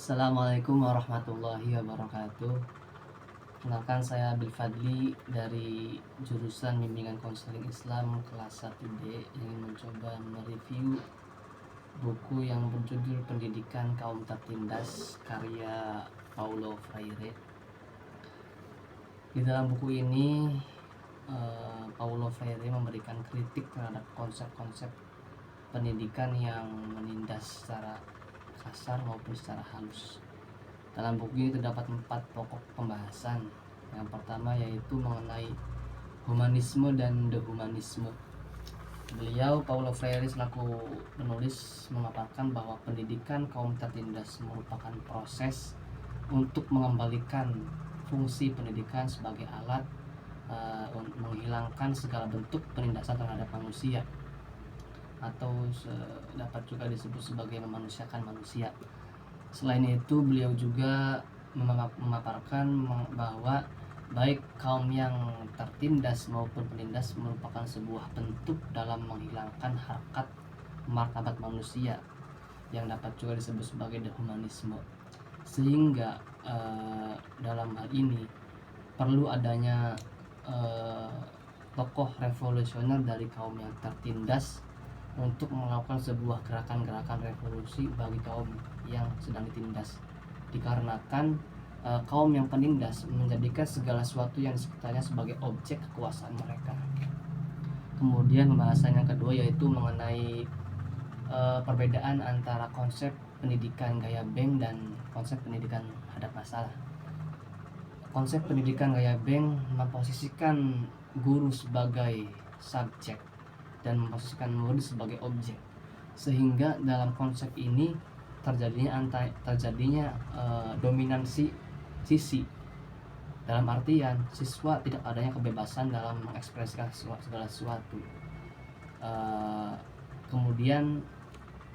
Assalamualaikum warahmatullahi wabarakatuh. Kenalkan, saya Abil Fadli dari jurusan Bimbingan Konseling Islam kelas 1D, ingin mencoba mereview buku yang berjudul Pendidikan Kaum Tertindas karya Paulo Freire. Di dalam buku ini Paulo Freire memberikan kritik terhadap konsep-konsep pendidikan yang menindas secara kasar maupun secara halus. Dalam buku ini terdapat 4 pokok pembahasan. Yang pertama yaitu mengenai humanisme dan dehumanisme. Beliau, Paulo Freire, selaku penulis, memaparkan bahwa pendidikan kaum tertindas merupakan proses untuk mengembalikan fungsi pendidikan sebagai alat menghilangkan segala bentuk penindasan terhadap manusia, atau dapat juga disebut sebagai memanusiakan manusia. Selain itu, beliau juga memaparkan bahwa baik kaum yang tertindas maupun penindas merupakan sebuah bentuk dalam menghilangkan harkat martabat manusia, yang dapat juga disebut sebagai dehumanisme. Sehingga dalam hal ini perlu adanya tokoh revolusioner dari kaum yang tertindas untuk melakukan sebuah gerakan-gerakan revolusi bagi kaum yang sedang ditindas, dikarenakan kaum yang penindas menjadikan segala sesuatu yang di sekitarnya sebagai objek kekuasaan mereka. Kemudian pembahasan yang kedua yaitu mengenai perbedaan antara konsep pendidikan gaya Beng dan konsep pendidikan hadap masalah. Konsep pendidikan gaya Beng memposisikan guru sebagai subjek dan memposisikan murid sebagai objek, sehingga dalam konsep ini terjadinya dominansi sisi, dalam artian siswa tidak adanya kebebasan dalam mengekspresikan segala sesuatu. Kemudian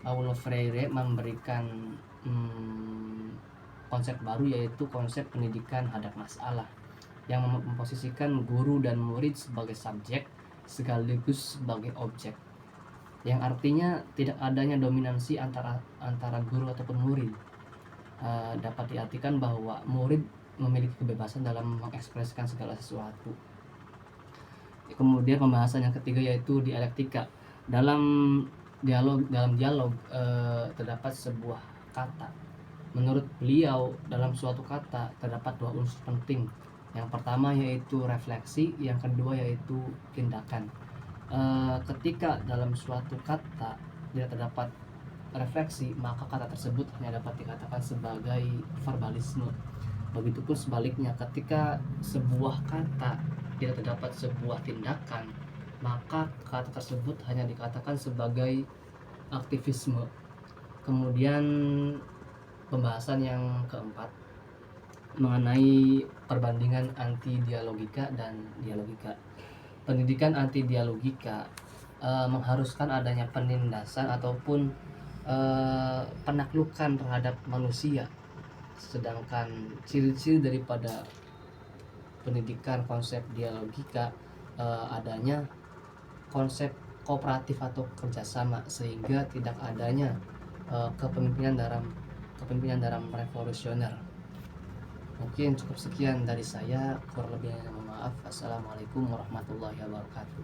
Paulo Freire memberikan konsep baru, yaitu konsep pendidikan hadap masalah, yang memposisikan guru dan murid sebagai subjek sekaligus sebagai objek, yang artinya tidak adanya dominansi antara guru ataupun murid. Dapat diartikan bahwa murid memiliki kebebasan dalam mengekspresikan segala sesuatu. Kemudian pembahasan yang ketiga yaitu dialektika. Dalam dialog terdapat sebuah kata. Menurut beliau, dalam suatu kata terdapat 2 unsur penting. Yang pertama yaitu refleksi, yang kedua yaitu tindakan. Ketika dalam suatu kata tidak terdapat refleksi, maka kata tersebut hanya dapat dikatakan sebagai verbalisme. Begitupun sebaliknya, ketika sebuah kata tidak terdapat sebuah tindakan, maka kata tersebut hanya dikatakan sebagai aktivisme. Kemudian pembahasan yang keempat mengenai perbandingan anti dialogika dan dialogika. Pendidikan anti dialogika mengharuskan adanya penindasan ataupun penaklukan terhadap manusia, sedangkan ciri-ciri daripada pendidikan konsep dialogika adanya konsep kooperatif atau kerjasama, sehingga tidak adanya kepemimpinan dalam revolusioner. Mungkin cukup sekian dari saya, kurang lebihnya mohon maaf. Assalamualaikum warahmatullahi wabarakatuh.